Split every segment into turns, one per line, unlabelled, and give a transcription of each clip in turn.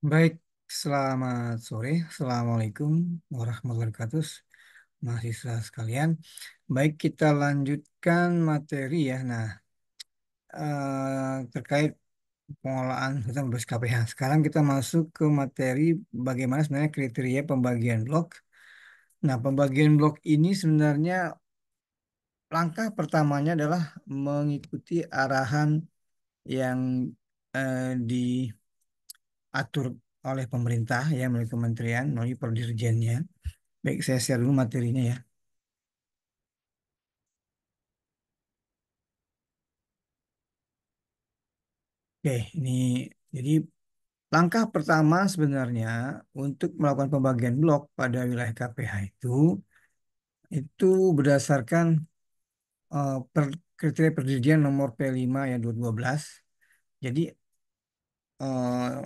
Baik, selamat sore. Assalamualaikum warahmatullahi wabarakatuh, mahasiswa sekalian. Baik, kita lanjutkan materi ya. Nah, terkait pengolahan hutan berbasis KPH. Sekarang kita masuk ke materi bagaimana sebenarnya kriteria pembagian blok. Nah, pembagian blok ini sebenarnya langkah pertamanya adalah mengikuti arahan yang diatur oleh pemerintah ya melalui kementerian, melalui perdirjennya. Baik, saya share dulu materinya ya. Oke, ini jadi langkah pertama sebenarnya untuk melakukan pembagian blok pada wilayah KPH itu berdasarkan kriteria perjanjian nomor P5 ya 2012. Jadi eh,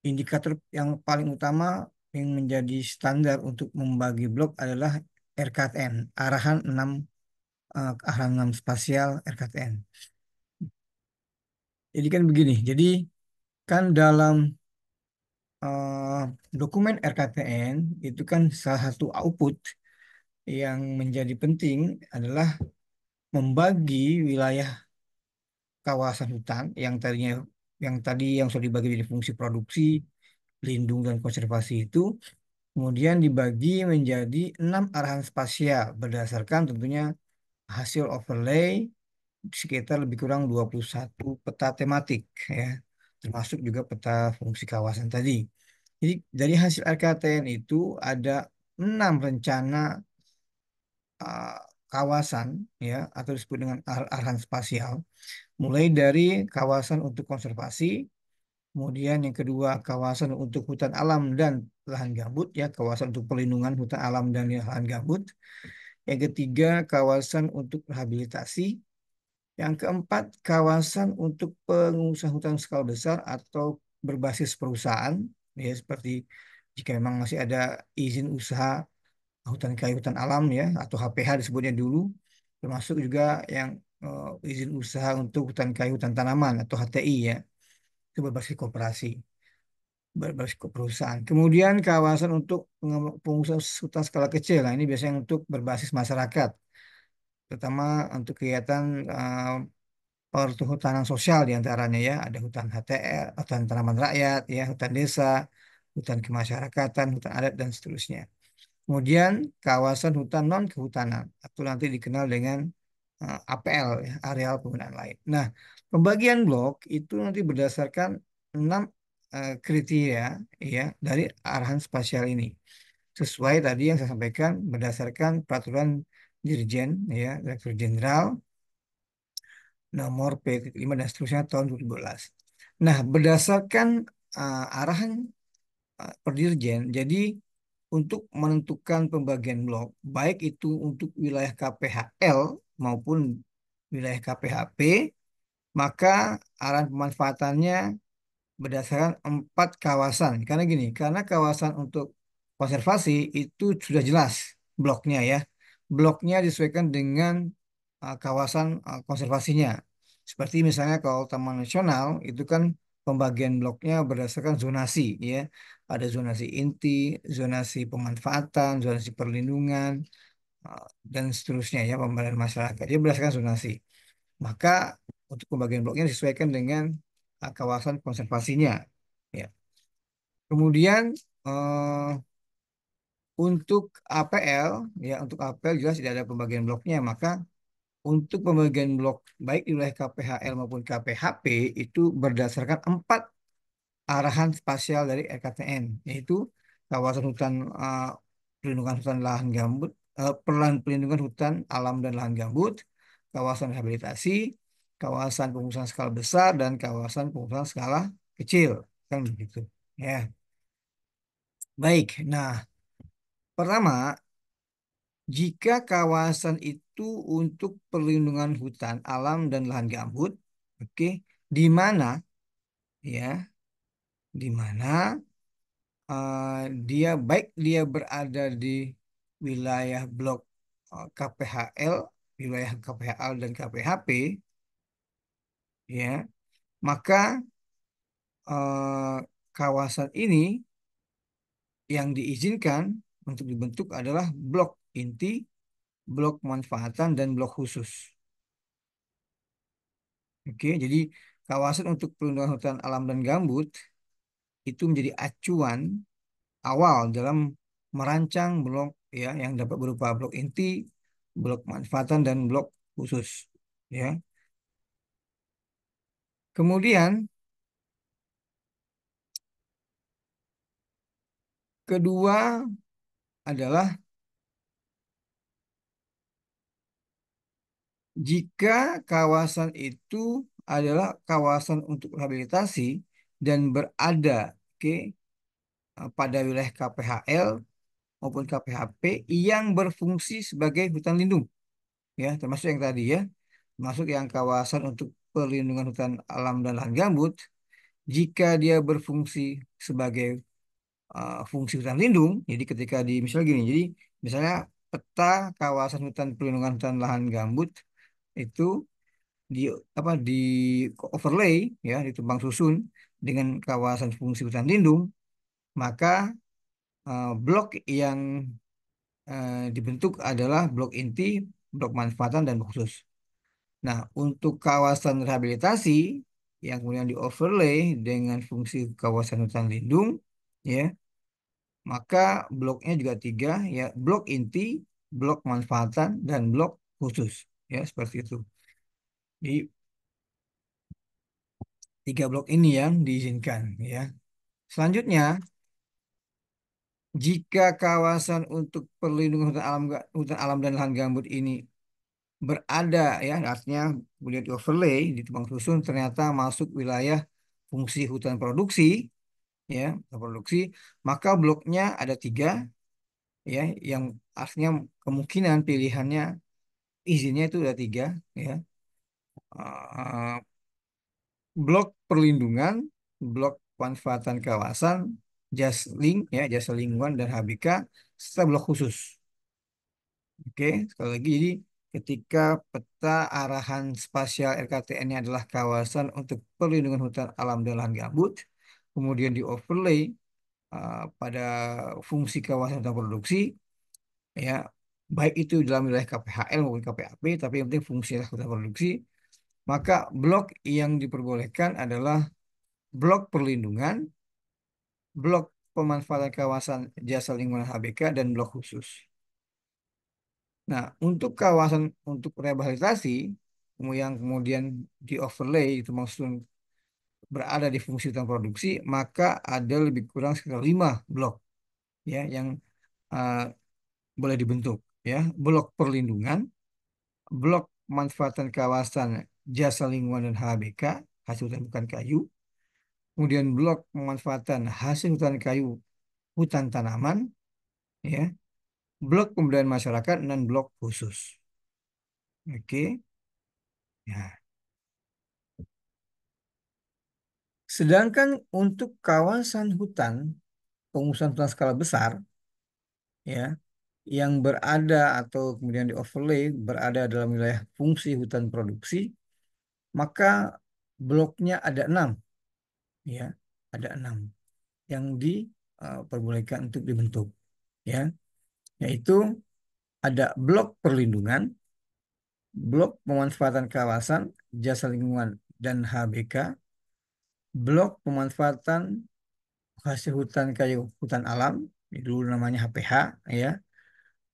indikator yang paling utama yang menjadi standar untuk membagi blok adalah RKTN, arahan 6 spasial RKTN. Jadi kan begini, jadi kan dalam eh, dokumen RKTN itu kan salah satu output yang menjadi penting adalah membagi wilayah kawasan hutan yang sudah dibagi jadi fungsi produksi, lindung dan konservasi itu kemudian dibagi menjadi 6 arahan spasial berdasarkan tentunya hasil overlay sekitar lebih kurang 21 peta tematik ya, termasuk juga peta fungsi kawasan tadi. Jadi dari hasil RKTN itu ada 6 rencana uh, kawasan ya atau disebut dengan arahan spasial, mulai dari kawasan untuk konservasi, kemudian yang kedua kawasan untuk hutan alam dan lahan gambut ya, kawasan untuk pelindungan hutan alam dan lahan gambut. Yang ketiga kawasan untuk rehabilitasi. Yang keempat, kawasan untuk pengusaha hutan skala besar atau berbasis perusahaan, ya seperti jika memang masih ada izin usaha hutan kayu hutan alam ya atau HPH disebutnya dulu, termasuk juga yang izin usaha untuk hutan kayu hutan tanaman atau HTI ya, itu berbasis koperasi, berbasis perusahaan. Kemudian kawasan untuk pengusaha hutan skala kecil, nah ini biasanya untuk berbasis masyarakat, terutama untuk kegiatan perhutanan sosial diantaranya ya, ada hutan HTR, hutan tanaman rakyat, ya, hutan desa, hutan kemasyarakatan, hutan adat dan seterusnya. Kemudian kawasan hutan non kehutanan atau nanti dikenal dengan APL, ya, areal penggunaan lain. Nah, pembagian blok itu nanti berdasarkan 6 kriteria ya dari arahan spasial ini. Sesuai tadi yang saya sampaikan berdasarkan peraturan Dirjen ya, Direktur Jenderal nomor P5 dan seterusnya tahun 2012. Nah, berdasarkan arahan Perdirjen, jadi untuk menentukan pembagian blok, baik itu untuk wilayah KPHL maupun wilayah KPHP, maka arahan pemanfaatannya berdasarkan 4 kawasan. Karena gini, karena kawasan untuk konservasi itu sudah jelas bloknya ya. Bloknya disesuaikan dengan kawasan konservasinya. Seperti misalnya kalau Taman Nasional itu kan pembagian bloknya berdasarkan zonasi ya. Ada zonasi inti, zonasi pemanfaatan, zonasi perlindungan, dan seterusnya ya pemberdayaan masyarakat. Dia berdasarkan zonasi. Maka untuk pembagian bloknya disesuaikan dengan kawasan konservasinya. Ya. Kemudian eh, untuk APL, ya untuk APL jelas tidak ada pembagian bloknya. Maka untuk pembagian blok baik di wilayah KPHL maupun KPHP itu berdasarkan 4 arahan spasial dari RKTN, yaitu kawasan hutan perlindungan hutan lahan gambut, pelindungan hutan alam dan lahan gambut, kawasan rehabilitasi, kawasan pengusahaan skala besar dan kawasan pengusahaan skala kecil, kan begitu. Ya, baik. Nah, pertama, jika kawasan itu untuk perlindungan hutan alam dan lahan gambut, oke, di mana ya, di mana eh, dia berada di wilayah blok KPHL, wilayah KPHL dan KPHP, ya, maka kawasan ini yang diizinkan untuk dibentuk adalah blok inti, blok manfaatan, dan blok khusus. Oke, jadi kawasan untuk pelindungan hutan alam dan gambut itu menjadi acuan awal dalam merancang blok ya yang dapat berupa blok inti, blok manfaatan, dan blok khusus. Ya. Kemudian kedua adalah jika kawasan itu adalah kawasan untuk rehabilitasi dan berada oke, pada wilayah KPHL maupun KPHP yang berfungsi sebagai hutan lindung, ya termasuk yang tadi ya, termasuk yang kawasan untuk perlindungan hutan alam dan lahan gambut, jika dia berfungsi sebagai fungsi hutan lindung, jadi ketika di misalnya gini, jadi misalnya peta kawasan hutan perlindungan hutan lahan gambut itu di di overlay ya ditumbang susun dengan kawasan fungsi hutan lindung, maka blok yang dibentuk adalah blok inti, blok manfaatan, dan blok khusus. Nah, untuk kawasan rehabilitasi yang kemudian di overlay dengan fungsi kawasan hutan lindung, ya, maka bloknya juga tiga, ya, blok inti, blok manfaatan, dan blok khusus, ya, seperti itu. Jadi tiga blok ini yang diizinkan, ya. Selanjutnya, jika kawasan untuk perlindungan hutan alam dan lahan gambut ini berada ya artinya kemudian di overlay di Tumpang Susun ternyata masuk wilayah fungsi hutan produksi ya hutan produksi, maka bloknya ada tiga ya yang artinya kemungkinan pilihannya izinnya itu ada tiga ya. Eh, blok perlindungan, blok manfaatan kawasan, Jasling ya jasa lingkungan dan HBK, serta blok khusus. Oke, sekali lagi, jadi ketika peta arahan spasial RKTN-nya adalah kawasan untuk perlindungan hutan alam dan lahan gambut, kemudian di overlay pada fungsi kawasan hutan produksi, ya baik itu dalam wilayah KPHL maupun KPAP, tapi yang penting fungsi hutan produksi, maka blok yang diperbolehkan adalah blok perlindungan, blok pemanfaatan kawasan jasa lingkungan HBK, dan blok khusus. Nah, untuk kawasan untuk rehabilitasi yang kemudian di overlay itu maksudnya berada di fungsi hutan produksi, maka ada lebih kurang sekitar 5 blok ya yang uh, boleh dibentuk ya. Blok perlindungan, blok pemanfaatan kawasan jasa lingkungan dan HBK, hasil hutan bukan kayu, kemudian blok pemanfaatan hasil hutan kayu hutan tanaman ya, blok pemberdayaan masyarakat, dan blok khusus. Oke. Ya. Sedangkan untuk kawasan hutan, pengusahaan hutan skala besar, ya, yang berada atau kemudian di overlay berada dalam wilayah fungsi hutan produksi, maka bloknya ada 6, ya, ada 6 yang diperbolehkan untuk dibentuk, ya, yaitu ada blok perlindungan, blok pemanfaatan kawasan, jasa lingkungan dan HBK, blok pemanfaatan hasil hutan kayu hutan alam, dulu namanya HPH, ya.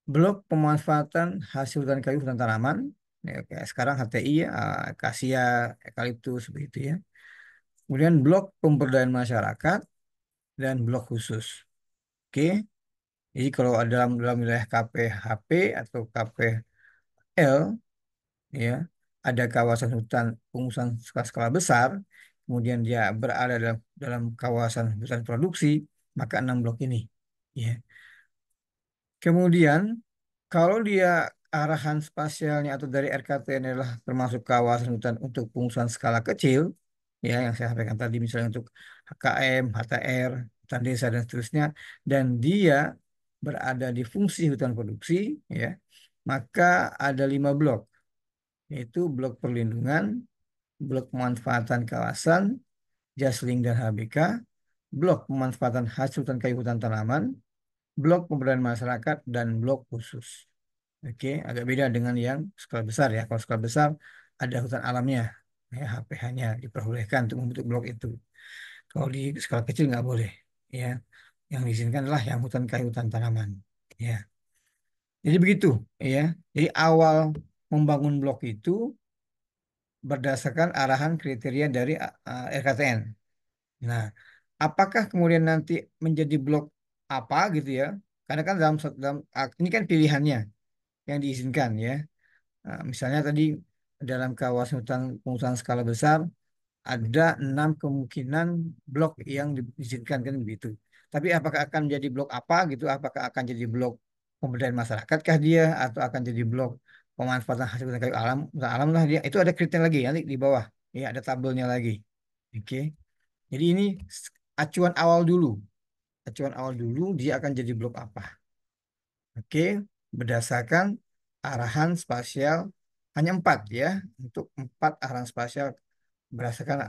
Blok pemanfaatan hasil hutan kayu hutan tanaman, ya, kayak sekarang HTI, ya, akasia, eukaliptus, begitu ya. Kemudian blok pemberdayaan masyarakat dan blok khusus. Oke, jadi kalau ada dalam wilayah KPHP atau KPL, ya, ada kawasan hutan pengusahaan skala besar, kemudian dia berada dalam kawasan hutan produksi, maka 6 blok ini, ya. Kemudian kalau dia arahan spasialnya atau dari RKTN adalah termasuk kawasan hutan untuk pengusahaan skala kecil, ya yang saya sampaikan tadi misalnya untuk HKM, HTR, hutan desa dan seterusnya, dan dia berada di fungsi hutan produksi, ya, maka ada 5 blok, yaitu blok perlindungan, blok pemanfaatan kawasan, Jasling dan HBK, blok pemanfaatan hasil hutan kayu hutan tanaman, blok pemberdayaan masyarakat, dan blok khusus. Oke, agak beda dengan yang skala besar ya. Kalau skala besar ada hutan alamnya, ya HPH-nya diperbolehkan untuk membentuk blok itu. Kalau di skala kecil nggak boleh, ya. Yang diizinkan adalah yang hutan kayu hutan tanaman, ya. Jadi begitu, ya. Jadi awal membangun blok itu berdasarkan arahan kriteria dari RKTN. Nah, apakah kemudian nanti menjadi blok apa gitu ya? Karena kan ini kan pilihannya yang diizinkan ya. Nah, misalnya tadi dalam kawasan hutan pengusahaan skala besar ada 6 kemungkinan blok yang diizinkan kan begitu. Tapi apakah akan menjadi blok apa gitu? Apakah akan jadi blok pemberdayaan masyarakat kah dia atau akan jadi blok pemanfaatan hasil hutan kayu alam? Hutan alam lah dia. Itu ada kriteria lagi nanti di bawah. Ya, ada tabelnya lagi. Oke. Jadi ini acuan awal dulu. Acuan awal dulu dia akan jadi blok apa. Oke, berdasarkan arahan spasial hanya 4 ya, untuk 4 arahan spasial berdasarkan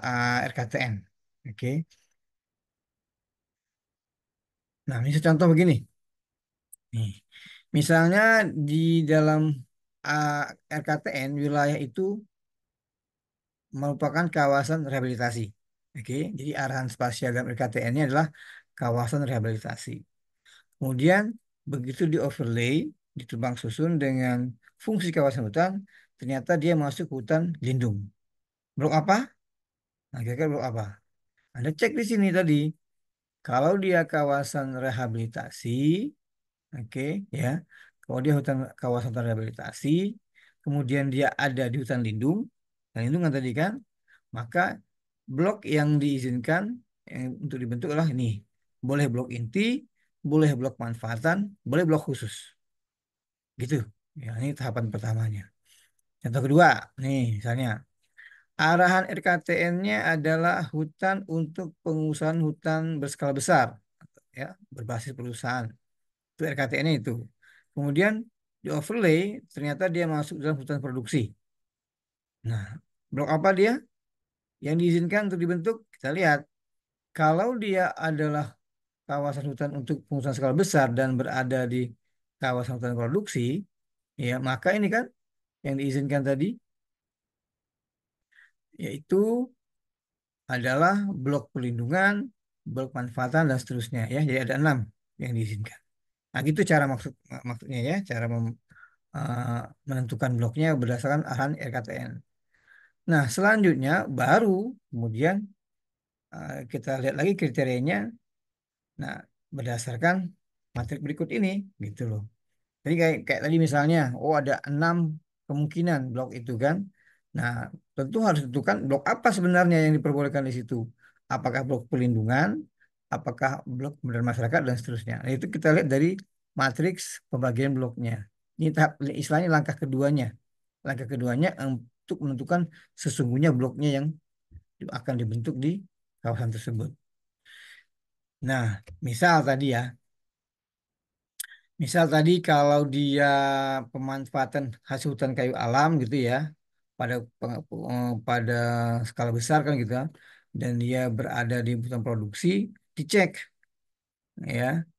RKTN. Oke, nah ini contoh begini. Nih, misalnya di dalam uh, RKTN wilayah itu merupakan kawasan rehabilitasi. Oke, jadi arahan spasial dalam RKTN-nya adalah kawasan rehabilitasi. Kemudian begitu di overlay, ditebang susun dengan fungsi kawasan hutan, ternyata dia masuk hutan lindung. Blok apa? Nah, kira-kira blok apa? Anda cek di sini tadi. Kalau dia kawasan rehabilitasi, oke, ya. Kalau dia kawasan hutan rehabilitasi, kemudian dia ada di hutan lindung, dan lindungan tadi kan, maka blok yang diizinkan yang untuk dibentuk adalah ini. Boleh blok inti, boleh blok manfaatan, boleh blok khusus. Gitu. Ya, ini tahapan pertamanya. Contoh kedua, nih misalnya arahan RKTN-nya adalah hutan untuk pengusahaan hutan berskala besar, ya, berbasis perusahaan. Itu RKTN-nya itu. Kemudian di overlay ternyata dia masuk dalam hutan produksi. Nah, blok apa dia yang diizinkan untuk dibentuk? Kita lihat. Kalau dia adalah kawasan hutan untuk pengusahaan skala besar dan berada di kawasan hutan produksi, ya maka ini kan yang diizinkan tadi yaitu adalah blok pelindungan, blok manfaatan dan seterusnya ya. Jadi ada 6 yang diizinkan. Nah, gitu cara maksudnya ya, cara uh, menentukan bloknya berdasarkan arahan RKTN. Nah, selanjutnya baru kemudian kita lihat lagi kriterianya. Nah, berdasarkan matrik berikut ini gitu loh. Jadi kayak tadi misalnya, oh ada 6 kemungkinan blok itu kan. Nah, tentu harus tentukan blok apa sebenarnya yang diperbolehkan di situ. Apakah blok pelindungan, apakah blok pemberdayaan masyarakat dan seterusnya. Nah, itu kita lihat dari matriks pembagian bloknya. Ini tahap istilahnya langkah keduanya. Langkah keduanya untuk menentukan sesungguhnya bloknya yang akan dibentuk di kawasan tersebut. Nah, misal tadi ya, misal tadi kalau dia pemanfaatan hasil hutan kayu alam gitu ya, pada pada skala besar kan gitu ya, dan dia berada di hutan produksi, dicek ya.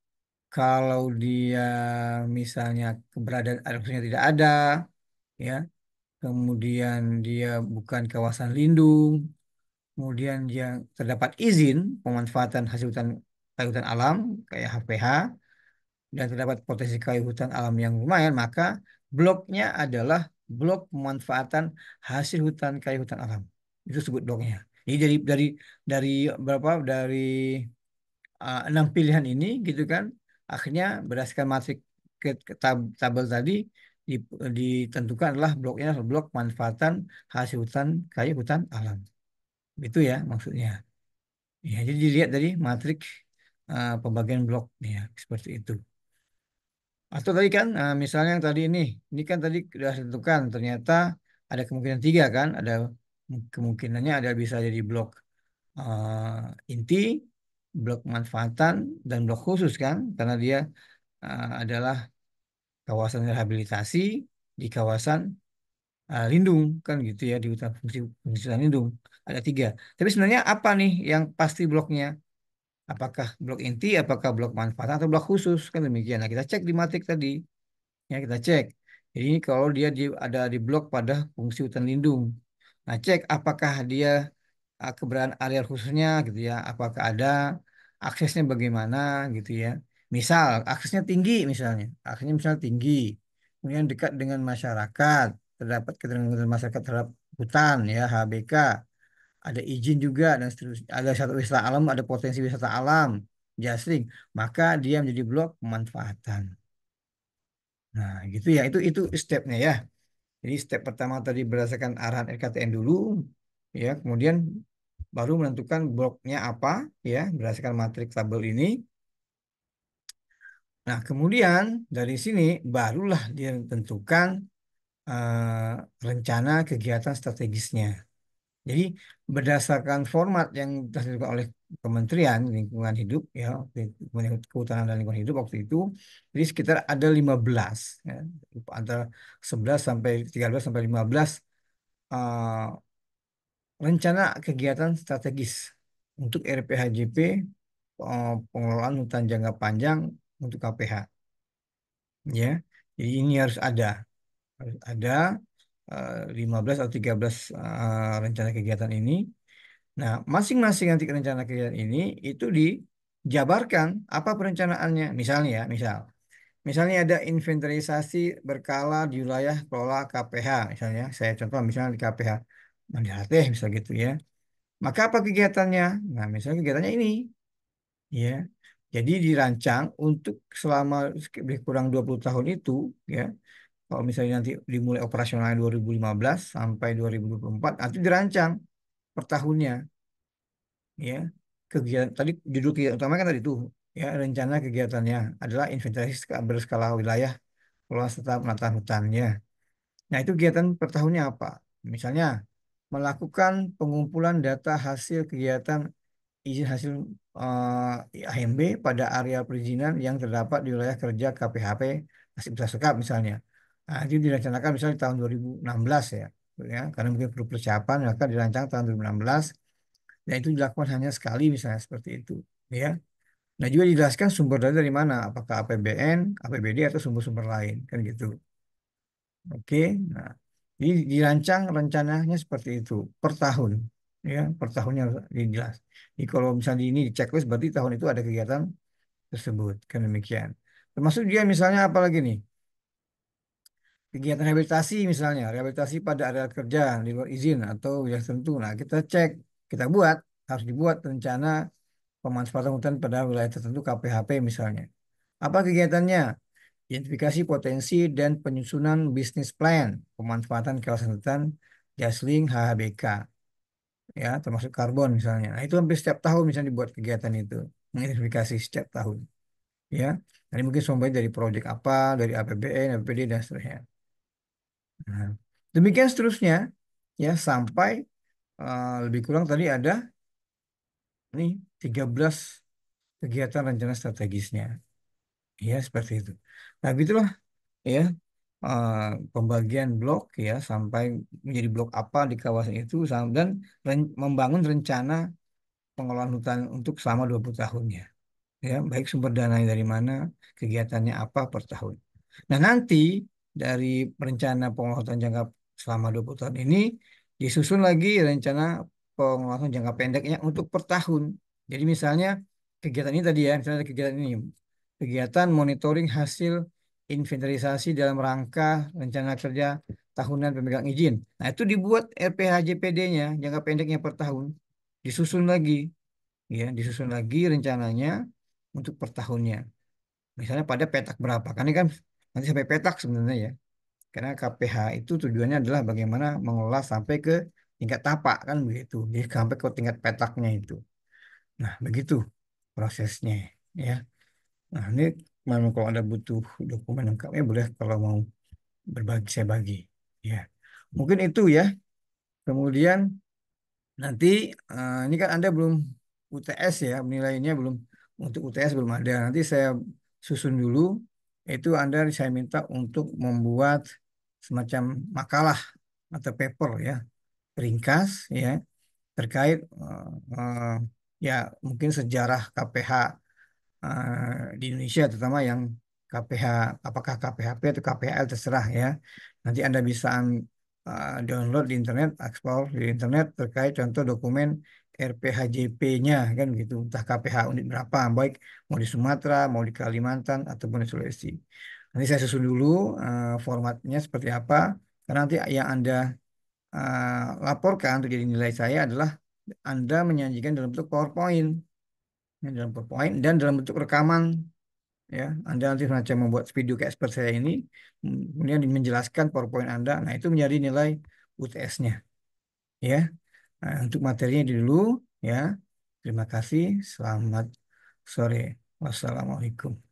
Kalau dia misalnya keberadaan air khususnya tidak ada, ya, kemudian dia bukan kawasan lindung, kemudian dia terdapat izin pemanfaatan hasil hutan kayu hutan alam kayak HPH, dan terdapat potensi kayu hutan alam yang lumayan, maka bloknya adalah blok pemanfaatan hasil hutan kayu hutan alam. Itu sebut bloknya. Jadi dari berapa dari 6 pilihan ini gitu kan, akhirnya berdasarkan matrik tabel tadi ditentukan adalah bloknya adalah blok pemanfaatan hasil hutan kayu hutan alam. Itu ya maksudnya. Ya, jadi dilihat dari matrik pembagian blok ya seperti itu. Atau tadi kan, misalnya yang tadi ini kan tadi sudah ditentukan, ternyata ada kemungkinan 3 kan, ada kemungkinannya ada bisa jadi blok inti, blok manfaatan, dan blok khusus kan, karena dia adalah kawasan rehabilitasi di kawasan lindung kan gitu ya, di fungsi hutan lindung ada 3. Tapi sebenarnya apa nih yang pasti bloknya? apakah blok inti, apakah blok manfaat atau blok khusus kan demikian. Nah, kita cek di matik tadi. Ya, kita cek. Jadi ini kalau dia ada di blok pada fungsi hutan lindung. Nah, cek apakah dia keberadaan area khususnya gitu ya. Apakah ada aksesnya bagaimana gitu ya. Misal aksesnya tinggi misalnya. Aksesnya misalnya tinggi. Kemudian dekat dengan masyarakat. Terdapat keterlibatan masyarakat terhadap hutan ya, HBK. Ada izin juga dan seterusnya. Ada satu wisata alam, ada potensi wisata alam. Jasling. Maka dia menjadi blok pemanfaatan. Nah, gitu ya. Itu stepnya ya. Jadi step pertama tadi berdasarkan arahan RKTN dulu, ya. Kemudian baru menentukan bloknya apa, ya, berdasarkan matrik tabel ini. Nah, kemudian dari sini barulah dia tentukan rencana kegiatan strategisnya. Jadi berdasarkan format yang ditentukan oleh Kementerian Lingkungan Hidup ya, Kementerian Kehutanan dan Lingkungan Hidup waktu itu, jadi sekitar ada 15 ya, antara 11 sampai 13 sampai 15 eh, rencana kegiatan strategis untuk RPHJP pengelolaan hutan jangka panjang untuk KPH ya. Jadi ini harus ada 15 atau 13 rencana kegiatan ini. Nah, masing-masing nanti rencana kegiatan ini itu dijabarkan apa perencanaannya. Misalnya ya, misalnya ada inventarisasi berkala di wilayah kelola KPH, misalnya saya contoh misalnya di KPH Mandihateh misal gitu ya. Maka apa kegiatannya? Nah, misalnya kegiatannya ini ya. Jadi dirancang untuk selama lebih kurang 20 tahun itu ya. Kalau misalnya nanti dimulai operasional 2015 sampai 2024, nanti dirancang per tahunnya ya. Kegiatan tadi judul kegiatan utama kan tadi itu ya, rencana kegiatannya adalah inventaris berskala wilayah luas serta penataan hutannya. Nah, itu kegiatan per tahunnya apa? Misalnya melakukan pengumpulan data hasil kegiatan izin hasil AMB pada area perizinan yang terdapat di wilayah kerja KPHP Nasib Besar Sekap misalnya. Nah, itu direncanakan misalnya di tahun 2016 ya. Ya, karena mungkin perlu persiapan maka dirancang tahun 2016 dan itu dilakukan hanya sekali misalnya seperti itu ya. Nah, juga dijelaskan sumber dana dari mana, apakah APBN, APBD atau sumber-sumber lain kan gitu. Oke. Nah, jadi dirancang rencananya seperti itu per tahun ya, per tahunnya harus dijelas. Jadi kalau misalnya ini di checklist berarti tahun itu ada kegiatan tersebut kan demikian. Termasuk dia misalnya apa lagi nih? Kegiatan rehabilitasi misalnya, rehabilitasi pada area kerja di luar izin atau wilayah tertentu. Nah, kita cek, kita buat, harus dibuat rencana pemanfaatan hutan pada wilayah tertentu KPHP misalnya. Apa kegiatannya? Identifikasi potensi dan penyusunan bisnis plan pemanfaatan kawasan hutan Jasling HHBK ya, termasuk karbon misalnya. Nah, itu hampir setiap tahun misalnya dibuat kegiatan itu, mengidentifikasi setiap tahun ya. Nanti mungkin sumbernya dari proyek apa, dari APBN, APBD dan seterusnya. Nah, demikian seterusnya ya sampai lebih kurang tadi ada nih 13 kegiatan rencana strategisnya. Ya, seperti itu. Nah, itulah ya eh, pembagian blok ya sampai menjadi blok apa di kawasan itu dan membangun rencana pengelolaan hutan untuk selama 20 tahunnya. Ya, baik sumber dananya dari mana, kegiatannya apa per tahun. Nah, nanti dari rencana pengelolaan jangka selama 20 tahun ini disusun lagi rencana pengelolaan jangka pendeknya untuk per tahun. Jadi misalnya kegiatan ini tadi ya, misalnya kegiatan ini, kegiatan monitoring hasil inventarisasi dalam rangka rencana kerja tahunan pemegang izin. Nah, itu dibuat RPHJPD-nya, jangka pendeknya per tahun. Disusun lagi, ya, disusun lagi rencananya untuk per tahunnya. Misalnya pada petak berapa? Karena ini kan nanti sampai petak sebenarnya ya. Karena KPH itu tujuannya adalah bagaimana mengelola sampai ke tingkat tapak kan begitu. Jadi sampai ke tingkat petaknya itu. Nah, begitu prosesnya ya. Nah, ini memang kalau ada butuh dokumen lengkapnya boleh kalau mau berbagi saya bagi. Ya. Mungkin itu ya. Kemudian nanti ini kan Anda belum UTS ya, nilainya belum untuk UTS belum ada. Nanti saya susun dulu. Itu Anda saya minta untuk membuat semacam makalah atau paper ya, ringkas ya terkait ya mungkin sejarah KPH di Indonesia, terutama yang KPH, apakah KPHP atau KPHL terserah ya. Nanti Anda bisa download di internet, explore di internet terkait contoh dokumen RPHJP-nya kan gitu, entah KPH unit berapa, baik mau di Sumatera, mau di Kalimantan ataupun di Sulawesi. Nanti saya susun dulu formatnya seperti apa, karena nanti yang Anda laporkan untuk jadi nilai saya adalah Anda menyajikan dalam bentuk PowerPoint, ya, dalam PowerPoint dan dalam bentuk rekaman ya. Anda nanti semacam membuat video kayak seperti saya ini, kemudian menjelaskan PowerPoint Anda. Nah, itu menjadi nilai UTS-nya ya. Nah, untuk materinya itu dulu ya. Terima kasih. Selamat sore. Wassalamualaikum.